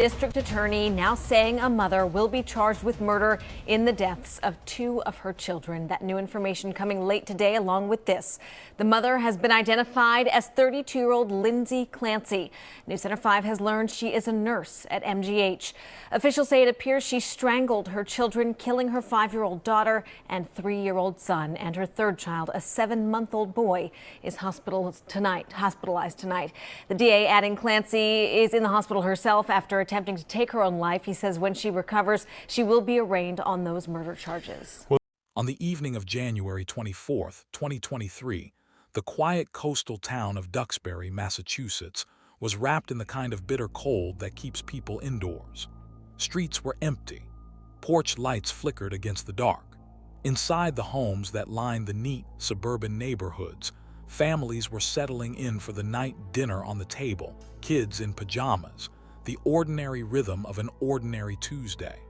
District attorney now saying a mother will be charged with murder in the deaths of two of her children. That new information coming late today along with this. The mother has been identified as 32-year-old Lindsay Clancy. News Center 5 has learned she is a nurse at MGH. Officials say it appears she strangled her children, killing her 5-year-old daughter and 3-year-old son, and her third child, a 7-month-old boy, is hospitalized tonight. The DA adding Clancy is in the hospital herself after attempting to take her own life. He says when she recovers, she will be arraigned on those murder charges. On the evening of January 24, 2023, the quiet coastal town of Duxbury, Massachusetts, was wrapped in the kind of bitter cold that keeps people indoors. Streets were empty. Porch lights flickered against the dark. Inside the homes that lined the neat suburban neighborhoods, families were settling in for the night dinner on the table, kids in pajamas, the ordinary rhythm of an ordinary Tuesday.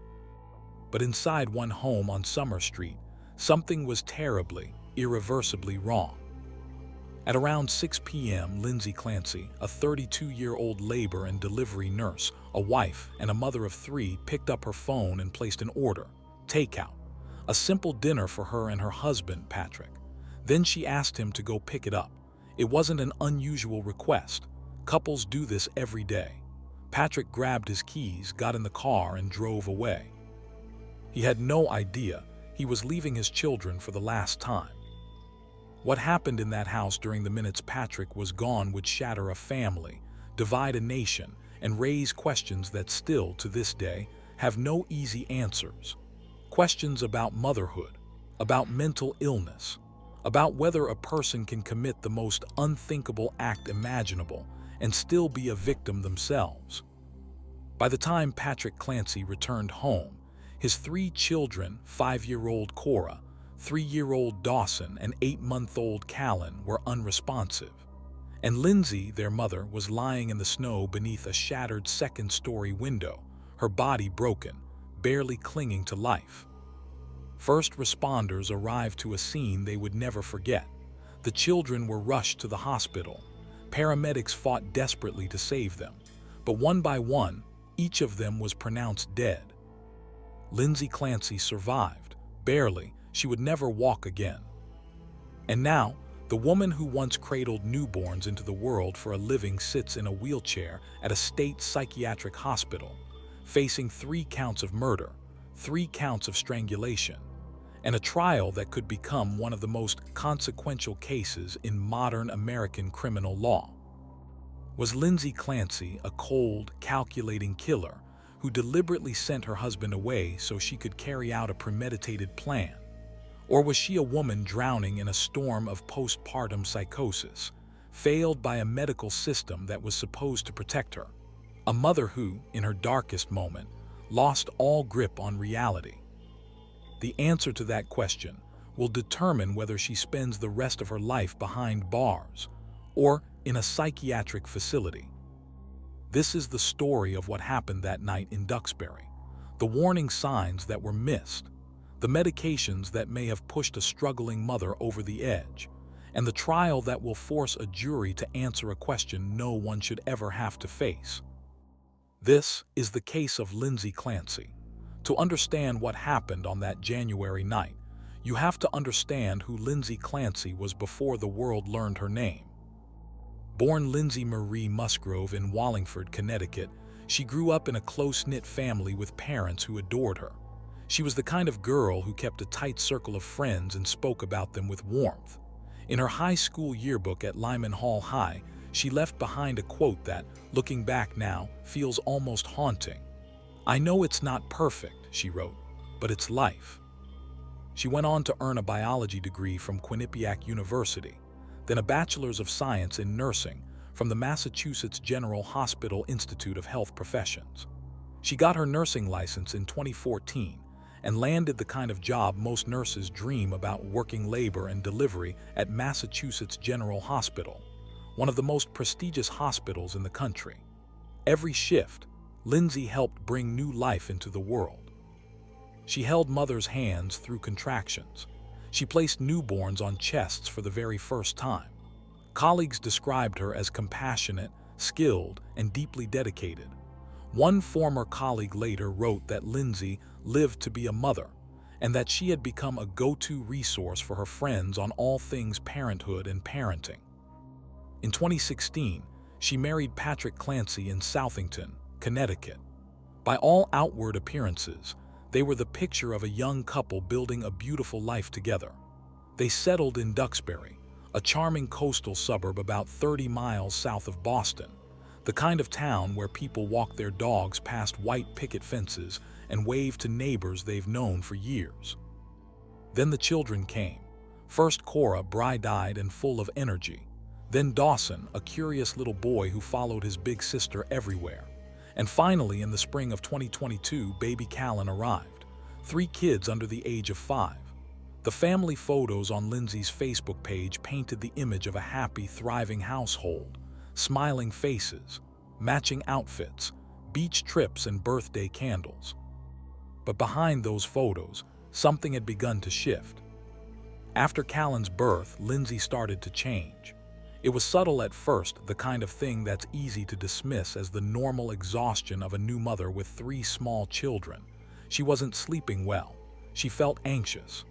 But inside one home on Summer Street, something was terribly, irreversibly wrong. At around 6 p.m., Lindsay Clancy, a 32-year-old labor and delivery nurse, a wife, and a mother of 3, picked up her phone and placed an order, takeout, a simple dinner for her and her husband, Patrick. Then she asked him to go pick it up. It wasn't an unusual request. Couples do this every day. Patrick grabbed his keys, got in the car, and drove away. He had no idea he was leaving his children for the last time. What happened in that house during the minutes Patrick was gone would shatter a family, divide a nation, and raise questions that still, to this day, have no easy answers. Questions about motherhood, about mental illness, about whether a person can commit the most unthinkable act imaginable and still be a victim themselves. By the time Patrick Clancy returned home, his 3 children, 5-year-old Cora, 3-year-old Dawson, and 8-month-old Callan, were unresponsive. And Lindsay, their mother, was lying in the snow beneath a shattered second-story window, her body broken, barely clinging to life. First responders arrived to a scene they would never forget. The children were rushed to the hospital. Paramedics fought desperately to save them, but one by one, each of them was pronounced dead. Lindsay Clancy survived, barely. She would never walk again. And now, the woman who once cradled newborns into the world for a living sits in a wheelchair at a state psychiatric hospital, facing 3 counts of murder, 3 counts of strangulation, and a trial that could become one of the most consequential cases in modern American criminal law. Was Lindsay Clancy a cold, calculating killer who deliberately sent her husband away so she could carry out a premeditated plan? Or was she a woman drowning in a storm of postpartum psychosis, failed by a medical system that was supposed to protect her? A mother who, in her darkest moment, lost all grip on reality. The answer to that question will determine whether she spends the rest of her life behind bars or in a psychiatric facility. This is the story of what happened that night in Duxbury, the warning signs that were missed, the medications that may have pushed a struggling mother over the edge, and the trial that will force a jury to answer a question no one should ever have to face. This is the case of Lindsay Clancy. To understand what happened on that January night, you have to understand who Lindsay Clancy was before the world learned her name. Born Lindsay Marie Musgrove in Wallingford, Connecticut, she grew up in a close-knit family with parents who adored her. She was the kind of girl who kept a tight circle of friends and spoke about them with warmth. In her high school yearbook at Lyman Hall High, she left behind a quote that, looking back now, feels almost haunting. "I know it's not perfect," she wrote, "but it's life." She went on to earn a biology degree from Quinnipiac University, then a bachelor's of science in nursing from the Massachusetts General Hospital Institute of Health Professions. She got her nursing license in 2014 and landed the kind of job most nurses dream about, working labor and delivery at Massachusetts General Hospital, one of the most prestigious hospitals in the country. Every shift, Lindsay helped bring new life into the world. She held mothers' hands through contractions. She placed newborns on chests for the very first time. Colleagues described her as compassionate, skilled, and deeply dedicated. One former colleague later wrote that Lindsay lived to be a mother, and that she had become a go-to resource for her friends on all things parenthood and parenting. In 2016, she married Patrick Clancy in Southington, Connecticut. By all outward appearances, they were the picture of a young couple building a beautiful life together. They settled in Duxbury, a charming coastal suburb about 30 miles south of Boston, the kind of town where people walk their dogs past white picket fences and wave to neighbors they've known for years. Then the children came. First Cora, bright-eyed and full of energy. Then Dawson, a curious little boy who followed his big sister everywhere. And finally, in the spring of 2022, baby Callan arrived. 3 kids under the age of 5. The family photos on Lindsay's Facebook page painted the image of a happy, thriving household. Smiling faces, matching outfits, beach trips and birthday candles. But behind those photos, something had begun to shift. After Callan's birth, Lindsay started to change. It was subtle at first, the kind of thing that's easy to dismiss as the normal exhaustion of a new mother with 3 small children. She wasn't sleeping well. She felt anxious.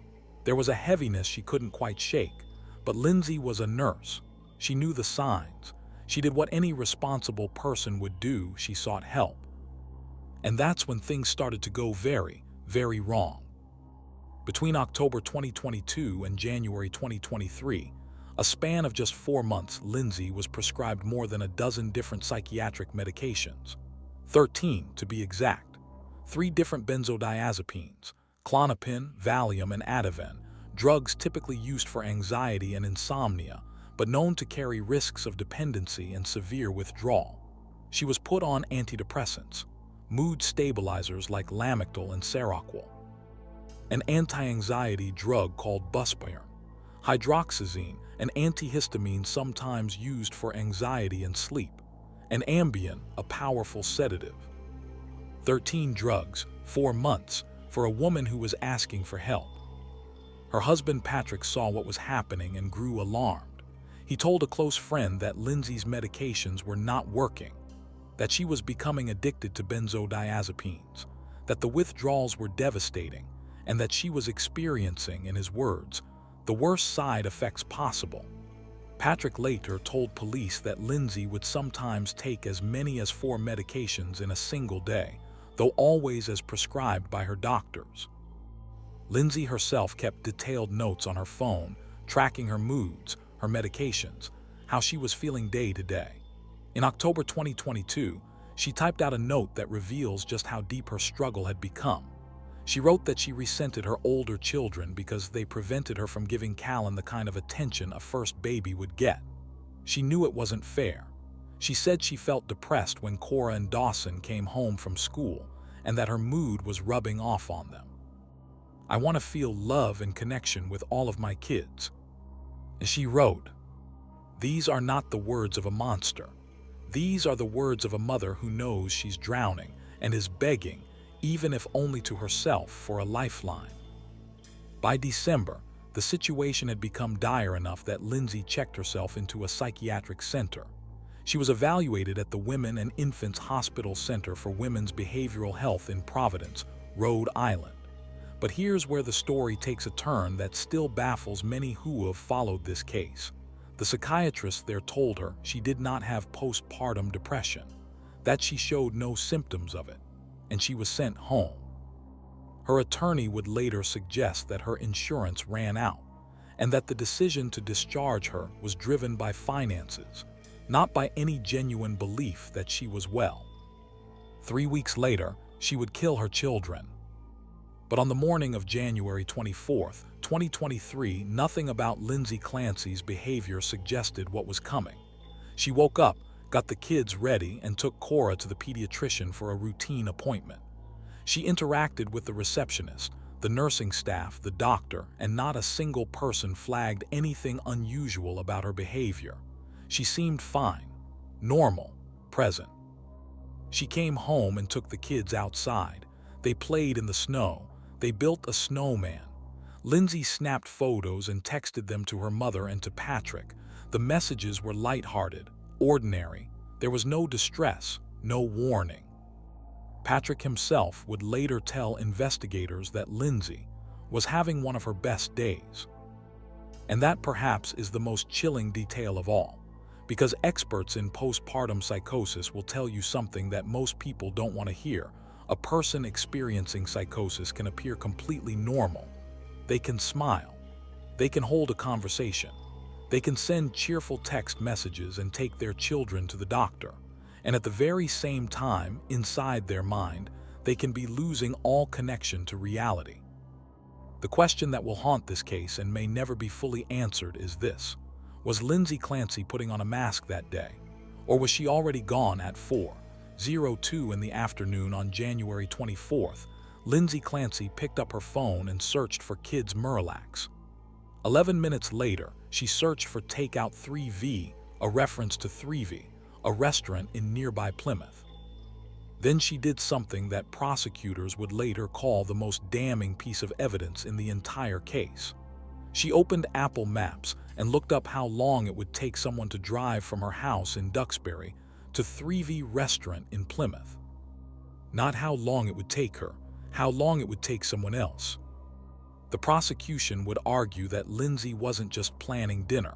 There was a heaviness she couldn't quite shake. But Lindsay was a nurse. She knew the signs. She did what any responsible person would do. She sought help. And that's when things started to go very, very wrong. Between October 2022 and January 2023, a span of just 4 months, Lindsay was prescribed more than a dozen different psychiatric medications. 13 to be exact. 3 different benzodiazepines, Klonopin, Valium, and Ativan, drugs typically used for anxiety and insomnia, but known to carry risks of dependency and severe withdrawal. She was put on antidepressants, mood stabilizers like Lamictal and Seroquel, an anti-anxiety drug called buspirone, hydroxyzine, an antihistamine sometimes used for anxiety and sleep, and Ambien, a powerful sedative. 13 drugs, 4 months, for a woman who was asking for help. Her husband Patrick saw what was happening and grew alarmed. He told a close friend that Lindsay's medications were not working, that she was becoming addicted to benzodiazepines, that the withdrawals were devastating, and that she was experiencing, in his words, the worst side effects possible. Patrick later told police that Lindsay would sometimes take as many as 4 medications in a single day, though always as prescribed by her doctors. Lindsay herself kept detailed notes on her phone, tracking her moods, her medications, how she was feeling day to day. In October 2022, she typed out a note that reveals just how deep her struggle had become. She wrote that she resented her older children because they prevented her from giving Callan the kind of attention a first baby would get. She knew it wasn't fair. She said she felt depressed when Cora and Dawson came home from school, and that her mood was rubbing off on them. "I want to feel love and connection with all of my kids." And she wrote, "These are not the words of a monster. These are the words of a mother who knows she's drowning and is begging, even if only to herself, for a lifeline." By December, the situation had become dire enough that Lindsay checked herself into a psychiatric center. She was evaluated at the Women and Infants Hospital Center for Women's Behavioral Health in Providence, Rhode Island. But here's where the story takes a turn that still baffles many who have followed this case. The psychiatrist there told her she did not have postpartum depression, that she showed no symptoms of it, and she was sent home. Her attorney would later suggest that her insurance ran out, and that the decision to discharge her was driven by finances, not by any genuine belief that she was well. 3 weeks later, she would kill her children. But on the morning of January 24th, 2023, nothing about Lindsay Clancy's behavior suggested what was coming. She woke up, got the kids ready, and took Cora to the pediatrician for a routine appointment. She interacted with the receptionist, the nursing staff, the doctor, and not a single person flagged anything unusual about her behavior. She seemed fine, normal, present. She came home and took the kids outside. They played in the snow. They built a snowman. Lindsay snapped photos and texted them to her mother and to Patrick. The messages were lighthearted, ordinary. There was no distress, no warning. Patrick himself would later tell investigators that Lindsay was having one of her best days. And that perhaps is the most chilling detail of all, because experts in postpartum psychosis will tell you something that most people don't want to hear. A person experiencing psychosis can appear completely normal. They can smile. They can hold a conversation. They can send cheerful text messages and take their children to the doctor. And at the very same time, inside their mind, they can be losing all connection to reality. The question that will haunt this case and may never be fully answered is this: was Lindsay Clancy putting on a mask that day? Or was she already gone at 4:02 in the afternoon on January 24th? Lindsay Clancy picked up her phone and searched for kids' Miralax. 11 minutes later, she searched for Takeout 3V, a reference to 3V, a restaurant in nearby Plymouth. Then she did something that prosecutors would later call the most damning piece of evidence in the entire case. She opened Apple Maps and looked up how long it would take someone to drive from her house in Duxbury to 3V restaurant in Plymouth. Not how long it would take her, how long it would take someone else. The prosecution would argue that Lindsay wasn't just planning dinner.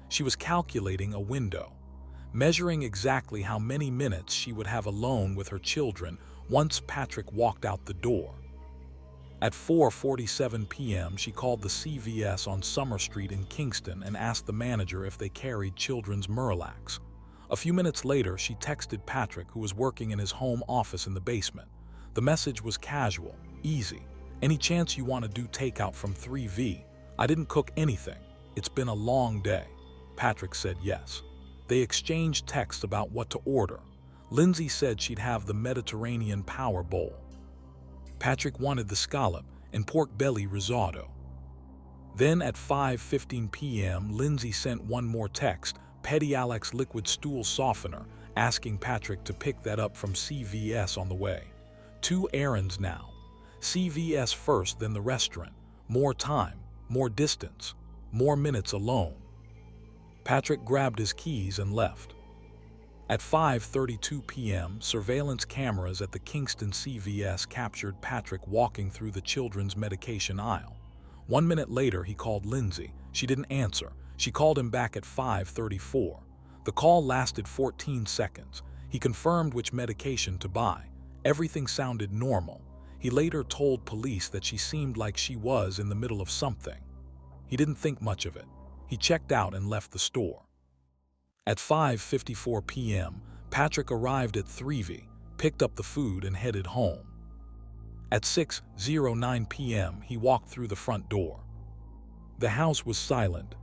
She was calculating a window, measuring exactly how many minutes she would have alone with her children once Patrick walked out the door. At 4:47 p.m., she called the CVS on Summer Street in Kingston and asked the manager if they carried children's Miralax. A few minutes later, she texted Patrick, who was working in his home office in the basement. The message was casual, easy. "Any chance you want to do takeout from 3V? I didn't cook anything. It's been a long day." Patrick said yes. They exchanged texts about what to order. Lindsay said she'd have the Mediterranean Power Bowl. Patrick wanted the scallop and pork belly risotto. Then at 5:15 p.m., Lindsay sent one more text, Pedialyx liquid stool softener, asking Patrick to pick that up from CVS on the way. 2 errands now. CVS first, then the restaurant. More time, more distance, more minutes alone. Patrick grabbed his keys and left. At 5:32 p.m., surveillance cameras at the Kingston CVS captured Patrick walking through the children's medication aisle. 1 minute later, he called Lindsay. She didn't answer. She called him back at 5:34. The call lasted 14 seconds. He confirmed which medication to buy. Everything sounded normal. He later told police that she seemed like she was in the middle of something. He didn't think much of it. He checked out and left the store. At 5:54 p.m., Patrick arrived at 3V, picked up the food and headed home. At 6:09 p.m., he walked through the front door. The house was silent.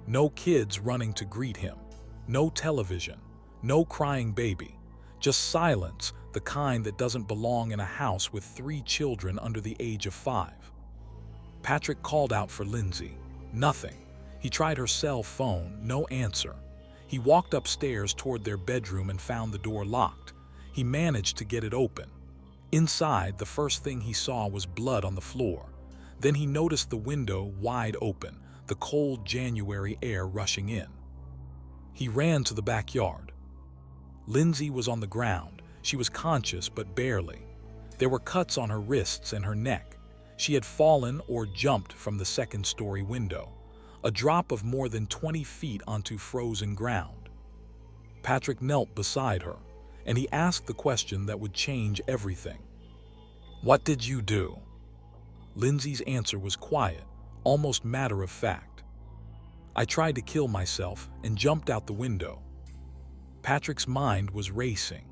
No kids running to greet him, no television, no crying baby, just silence, the kind that doesn't belong in a house with 3 children under the age of 5. Patrick called out for Lindsay. Nothing. He tried her cell phone, no answer. He walked upstairs toward their bedroom and found the door locked. He managed to get it open. Inside, the first thing he saw was blood on the floor. Then he noticed the window wide open, the cold January air rushing in. He ran to the backyard. Lindsay was on the ground. She was conscious, but barely. There were cuts on her wrists and her neck. She had fallen or jumped from the second-story window, a drop of more than 20 feet onto frozen ground. Patrick knelt beside her, and he asked the question that would change everything. "What did you do?" Lindsay's answer was quiet, almost matter-of-fact. "I tried to kill myself and jumped out the window." Patrick's mind was racing,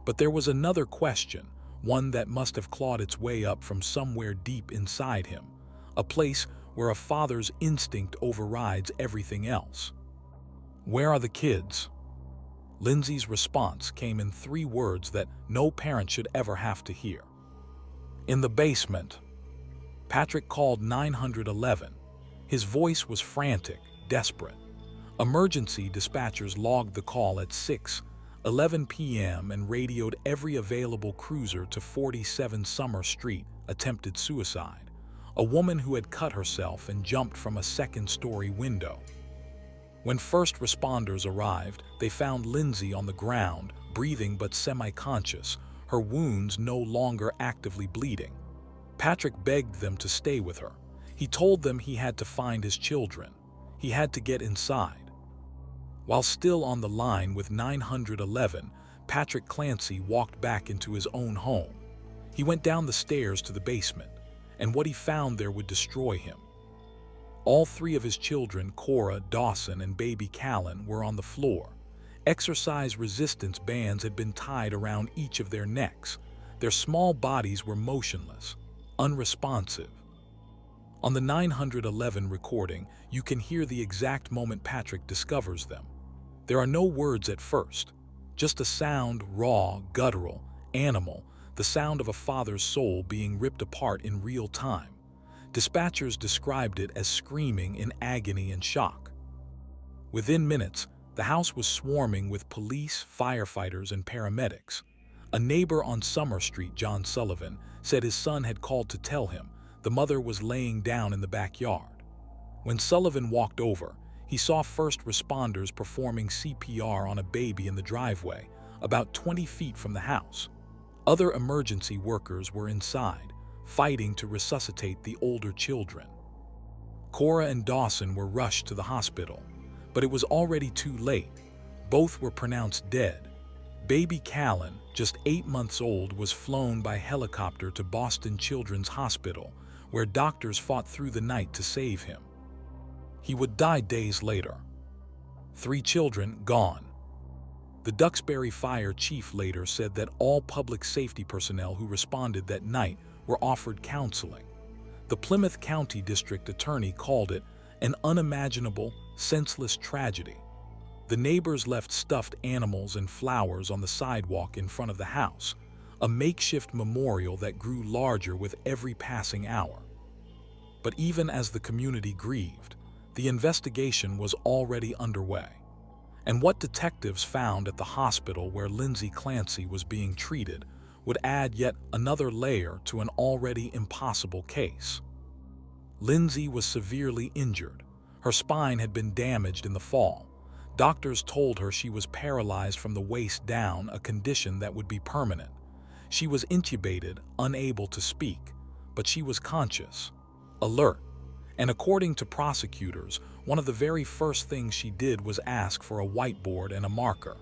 but there was another question, one that must have clawed its way up from somewhere deep inside him, a place where a father's instinct overrides everything else. "Where are the kids?" Lindsay's response came in 3 words that no parent should ever have to hear. "In the basement." Patrick called 911. His voice was frantic, desperate. Emergency dispatchers logged the call at 6:11 p.m. and radioed every available cruiser to 47 Summer Street, attempted suicide. A woman who had cut herself and jumped from a second-story window. When first responders arrived, they found Lindsay on the ground, breathing but semi-conscious, her wounds no longer actively bleeding. Patrick begged them to stay with her. He told them he had to find his children. He had to get inside. While still on the line with 911, Patrick Clancy walked back into his own home. He went down the stairs to the basement, and what he found there would destroy him. All three of his children, Cora, Dawson, and baby Callan, were on the floor. Exercise resistance bands had been tied around each of their necks. Their small bodies were motionless, unresponsive. On the 911 recording, you can hear the exact moment Patrick discovers them. There are no words at first, just a sound, raw, guttural, animal, the sound of a father's soul being ripped apart in real time. Dispatchers described it as screaming in agony and shock. Within minutes, the house was swarming with police, firefighters, and paramedics. A neighbor on Summer Street, John Sullivan, said his son had called to tell him the mother was laying down in the backyard. When Sullivan walked over, he saw first responders performing CPR on a baby in the driveway, about 20 feet from the house. Other emergency workers were inside, fighting to resuscitate the older children. Cora and Dawson were rushed to the hospital, but it was already too late. Both were pronounced dead. Baby Callan, just 8 months old, was flown by helicopter to Boston Children's Hospital, where doctors fought through the night to save him. He would die days later. 3 children gone. The Duxbury Fire Chief later said that all public safety personnel who responded that night were offered counseling. The Plymouth County District Attorney called it an unimaginable, senseless tragedy. The neighbors left stuffed animals and flowers on the sidewalk in front of the house, a makeshift memorial that grew larger with every passing hour. But even as the community grieved, the investigation was already underway. And what detectives found at the hospital where Lindsay Clancy was being treated would add yet another layer to an already impossible case. Lindsay was severely injured. Her spine had been damaged in the fall. Doctors told her she was paralyzed from the waist down, a condition that would be permanent. She was intubated, unable to speak, but she was conscious, alert. And according to prosecutors, one of the very first things she did was ask for a whiteboard and a marker.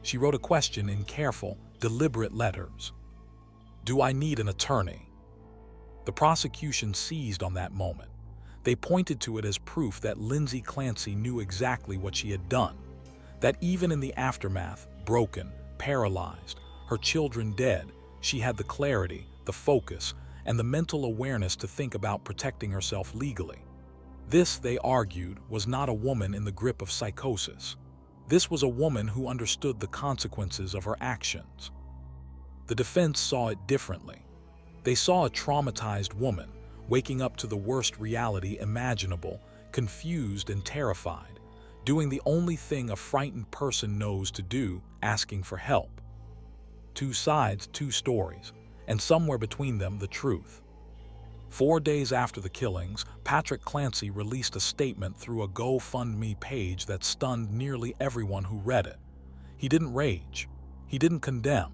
She wrote a question in careful, deliberate letters. "Do I need an attorney?" The prosecution seized on that moment. They pointed to it as proof that Lindsay Clancy knew exactly what she had done, that even in the aftermath, broken, paralyzed, her children dead, she had the clarity, the focus, and the mental awareness to think about protecting herself legally. This, they argued, was not a woman in the grip of psychosis. This was a woman who understood the consequences of her actions. The defense saw it differently. They saw a traumatized woman, waking up to the worst reality imaginable, confused and terrified, doing the only thing a frightened person knows to do, asking for help. 2 sides, 2 stories, and somewhere between them, the truth. 4 days after the killings, Patrick Clancy released a statement through a GoFundMe page that stunned nearly everyone who read it. He didn't rage. He didn't condemn.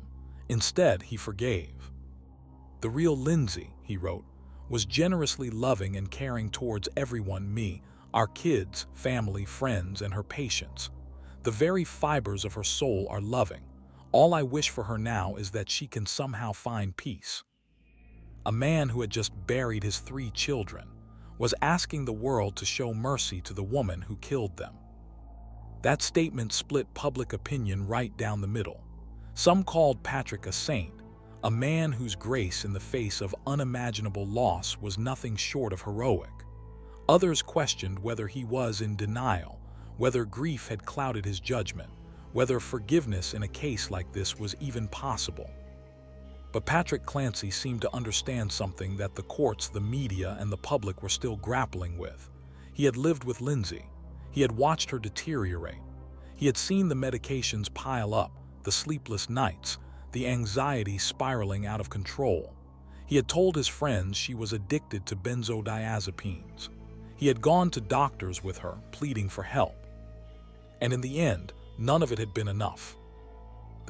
Instead, he forgave. "The real Lindsay," he wrote, "was generously loving and caring towards everyone, me, our kids, family, friends, and her patients. The very fibers of her soul are loving. All I wish for her now is that she can somehow find peace." A man who had just buried his 3 children was asking the world to show mercy to the woman who killed them. That statement split public opinion right down the middle. Some called Patrick a saint, a man whose grace in the face of unimaginable loss was nothing short of heroic. Others questioned whether he was in denial, whether grief had clouded his judgment, whether forgiveness in a case like this was even possible. But Patrick Clancy seemed to understand something that the courts, the media, and the public were still grappling with. He had lived with Lindsay. He had watched her deteriorate. He had seen the medications pile up, the sleepless nights, the anxiety spiraling out of control. He had told his friends she was addicted to benzodiazepines. He had gone to doctors with her, pleading for help. And in the end, none of it had been enough.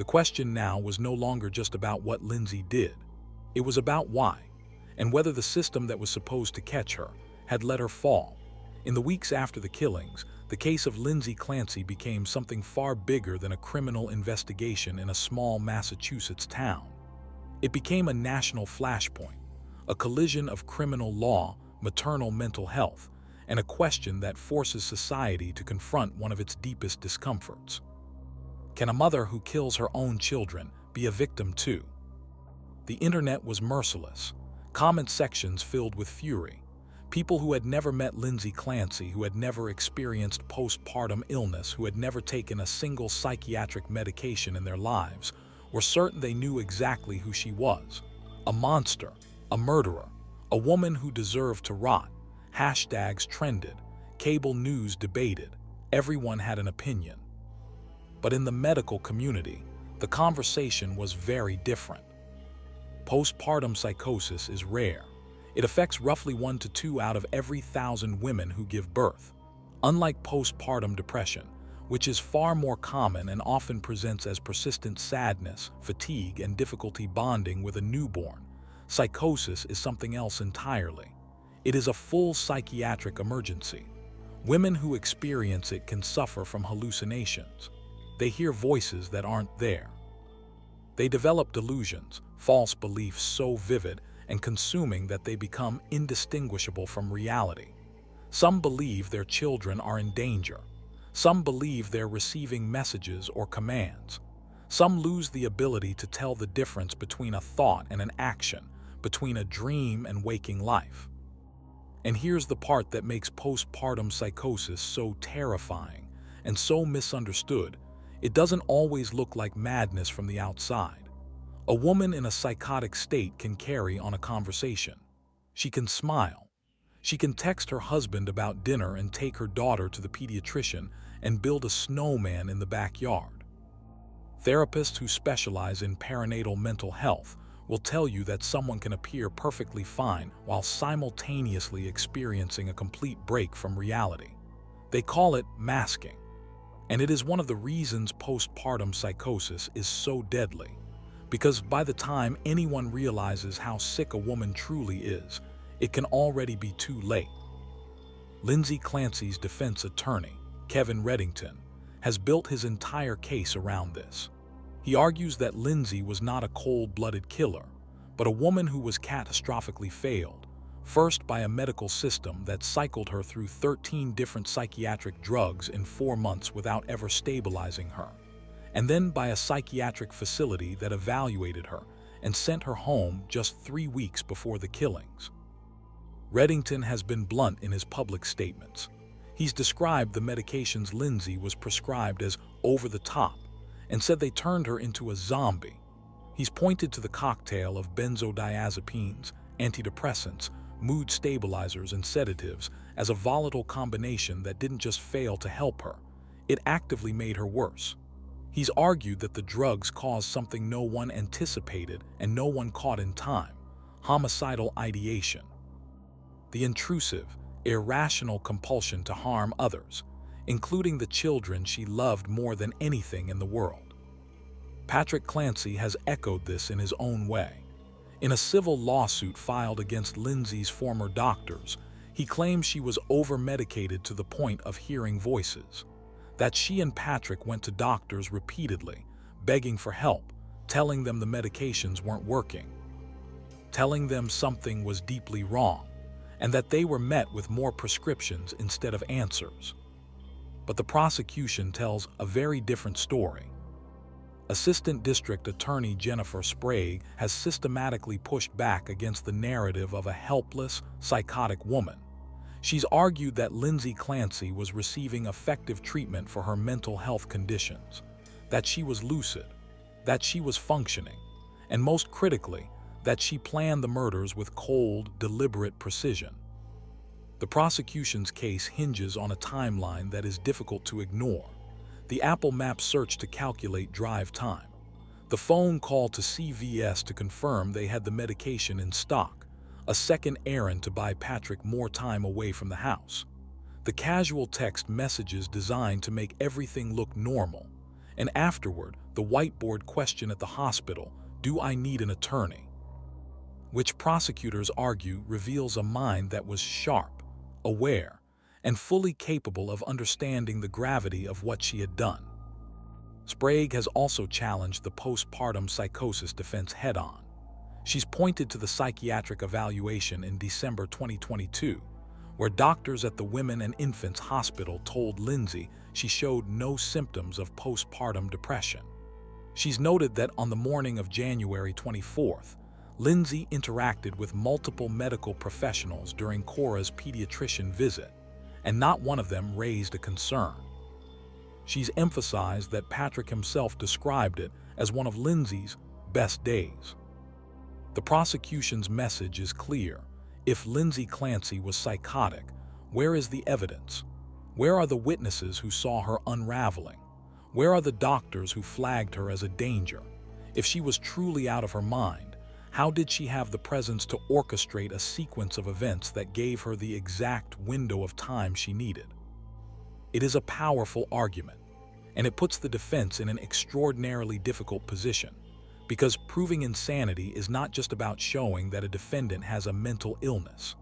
The question now was no longer just about what Lindsay did. It was about why, and whether the system that was supposed to catch her had let her fall. In the weeks after the killings, the case of Lindsay Clancy became something far bigger than a criminal investigation in a small Massachusetts town. It became a national flashpoint, a collision of criminal law, maternal mental health, and a question that forces society to confront one of its deepest discomforts. Can a mother who kills her own children be a victim too? The internet was merciless, comment sections filled with fury. People who had never met Lindsay Clancy, who had never experienced postpartum illness, who had never taken a single psychiatric medication in their lives, were certain they knew exactly who she was. A monster, a murderer, a woman who deserved to rot. Hashtags trended, cable news debated, everyone had an opinion. But in the medical community, the conversation was very different. Postpartum psychosis is rare. It affects roughly 1 to 2 out of every 1,000 women who give birth. Unlike postpartum depression, which is far more common and often presents as persistent sadness, fatigue, and difficulty bonding with a newborn, psychosis is something else entirely. It is a full psychiatric emergency. Women who experience it can suffer from hallucinations. They hear voices that aren't there. They develop delusions, false beliefs so vivid and consuming that they become indistinguishable from reality. Some believe their children are in danger. Some believe they're receiving messages or commands. Some lose the ability to tell the difference between a thought and an action, between a dream and waking life. And here's the part that makes postpartum psychosis so terrifying and so misunderstood. It doesn't always look like madness from the outside. A woman in a psychotic state can carry on a conversation. She can smile. She can text her husband about dinner and take her daughter to the pediatrician and build a snowman in the backyard. Therapists who specialize in perinatal mental health will tell you that someone can appear perfectly fine while simultaneously experiencing a complete break from reality. They call it masking. And it is one of the reasons postpartum psychosis is so deadly. Because by the time anyone realizes how sick a woman truly is, it can already be too late. Lindsay Clancy's defense attorney, Kevin Reddington, has built his entire case around this. He argues that Lindsay was not a cold-blooded killer, but a woman who was catastrophically failed, first by a medical system that cycled her through 13 different psychiatric drugs in 4 months without ever stabilizing her, and then by a psychiatric facility that evaluated her and sent her home just 3 weeks before the killings. Reddington has been blunt in his public statements. He's described the medications Lindsay was prescribed as over the top and said they turned her into a zombie. He's pointed to the cocktail of benzodiazepines, antidepressants, mood stabilizers, and sedatives as a volatile combination that didn't just fail to help her, it actively made her worse. He's argued that the drugs caused something no one anticipated and no one caught in time: homicidal ideation. The intrusive, irrational compulsion to harm others, including the children she loved more than anything in the world. Patrick Clancy has echoed this in his own way. In a civil lawsuit filed against Lindsay's former doctors, he claims she was over-medicated to the point of hearing voices, that she and Patrick went to doctors repeatedly, begging for help, telling them the medications weren't working, telling them something was deeply wrong, and that they were met with more prescriptions instead of answers. But the prosecution tells a very different story. Assistant District Attorney Jennifer Sprague has systematically pushed back against the narrative of a helpless, psychotic woman. She's argued that Lindsay Clancy was receiving effective treatment for her mental health conditions, that she was lucid, that she was functioning, and most critically, that she planned the murders with cold, deliberate precision. The prosecution's case hinges on a timeline that is difficult to ignore: the Apple Maps search to calculate drive time, the phone call to CVS to confirm they had the medication in stock, a second errand to buy Patrick more time away from the house, the casual text messages designed to make everything look normal, and afterward, the whiteboard question at the hospital, "Do I need an attorney?" which prosecutors argue reveals a mind that was sharp, aware, and fully capable of understanding the gravity of what she had done. Sprague has also challenged the postpartum psychosis defense head-on. She's pointed to the psychiatric evaluation in December 2022, where doctors at the Women and Infants Hospital told Lindsay she showed no symptoms of postpartum depression. She's noted that on the morning of January 24th, Lindsay interacted with multiple medical professionals during Cora's pediatrician visit, and not one of them raised a concern. She's emphasized that Patrick himself described it as one of Lindsay's best days. The prosecution's message is clear. If Lindsay Clancy was psychotic, where is the evidence? Where are the witnesses who saw her unraveling? Where are the doctors who flagged her as a danger? If she was truly out of her mind, how did she have the presence to orchestrate a sequence of events that gave her the exact window of time she needed? It is a powerful argument, and it puts the defense in an extraordinarily difficult position, because proving insanity is not just about showing that a defendant has a mental illness.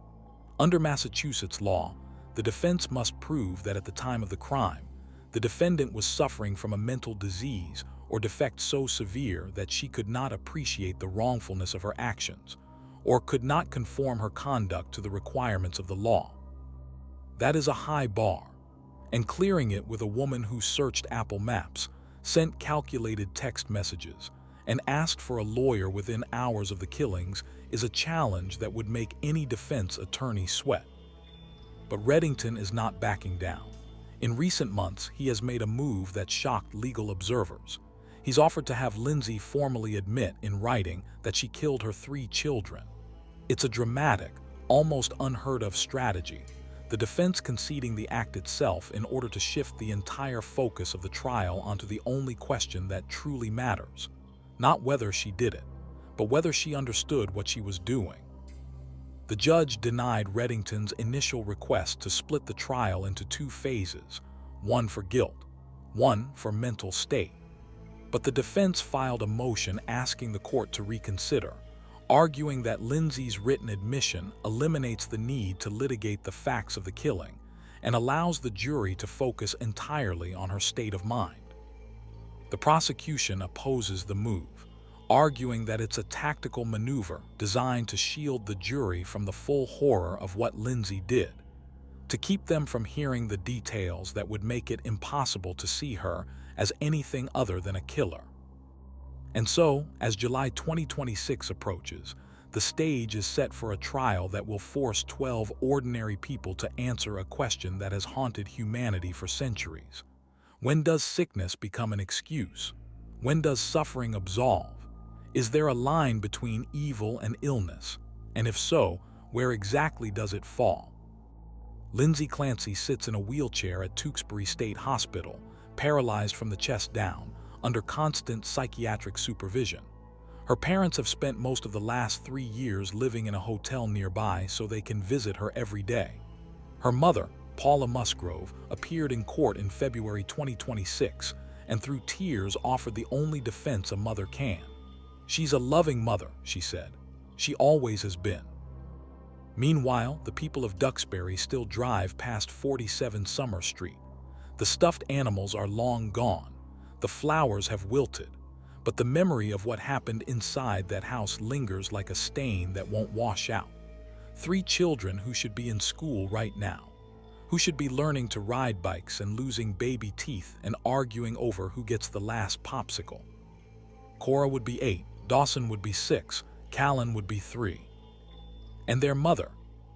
Under Massachusetts law, the defense must prove that at the time of the crime, the defendant was suffering from a mental disease or defect so severe that she could not appreciate the wrongfulness of her actions, or could not conform her conduct to the requirements of the law. That is a high bar, and clearing it with a woman who searched Apple Maps, sent calculated text messages, and asked for a lawyer within hours of the killings is a challenge that would make any defense attorney sweat. But Reddington is not backing down. In recent months, he has made a move that shocked legal observers. He's offered to have Lindsay formally admit in writing that she killed her 3 children. It's a dramatic, almost unheard-of strategy, the defense conceding the act itself in order to shift the entire focus of the trial onto the only question that truly matters. Not whether she did it, but whether she understood what she was doing. The judge denied Reddington's initial request to split the trial into 2 phases, one for guilt, one for mental state. But the defense filed a motion asking the court to reconsider, arguing that Lindsay's written admission eliminates the need to litigate the facts of the killing and allows the jury to focus entirely on her state of mind. The prosecution opposes the move, arguing that it's a tactical maneuver designed to shield the jury from the full horror of what Lindsay did, to keep them from hearing the details that would make it impossible to see her as anything other than a killer. And so, as July 2026 approaches, the stage is set for a trial that will force 12 ordinary people to answer a question that has haunted humanity for centuries. When does sickness become an excuse? When does suffering absolve? Is there a line between evil and illness? And if so, where exactly does it fall? Lindsay Clancy sits in a wheelchair at Tewksbury State Hospital, paralyzed from the chest down, under constant psychiatric supervision. Her parents have spent most of the last 3 years living in a hotel nearby so they can visit her every day. Her mother, Paula Musgrove, appeared in court in February 2026 and through tears offered the only defense a mother can. "She's a loving mother," she said. "She always has been." Meanwhile, the people of Duxbury still drive past 47 Summer Street. The stuffed animals are long gone. The flowers have wilted. But the memory of what happened inside that house lingers like a stain that won't wash out. 3 children who should be in school right now, who should be learning to ride bikes and losing baby teeth and arguing over who gets the last popsicle. Cora would be 8, Dawson would be 6, Callan would be 3. And their mother,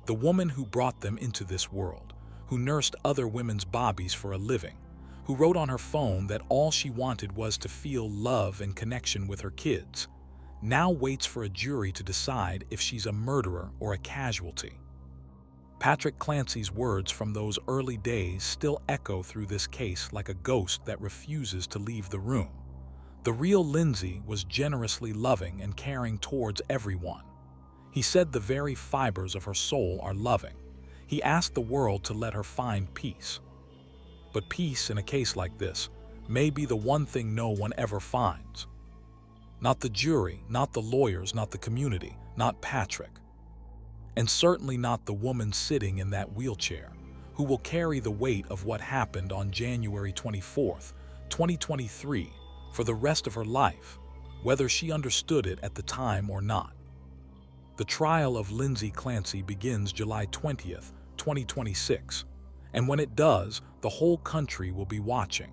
the woman who brought them into this world, who nursed other women's bobbies for a living, who wrote on her phone that all she wanted was to feel love and connection with her kids, now waits for a jury to decide if she's a murderer or a casualty. Patrick Clancy's words from those early days still echo through this case like a ghost that refuses to leave the room. The real Lindsay was generously loving and caring towards everyone. He said the very fibers of her soul are loving. He asked the world to let her find peace. But peace in a case like this may be the one thing no one ever finds. Not the jury, not the lawyers, not the community, not Patrick. And certainly not the woman sitting in that wheelchair, who will carry the weight of what happened on January 24th, 2023, for the rest of her life, whether she understood it at the time or not. The trial of Lindsay Clancy begins July 20th, 2026, and when it does, the whole country will be watching.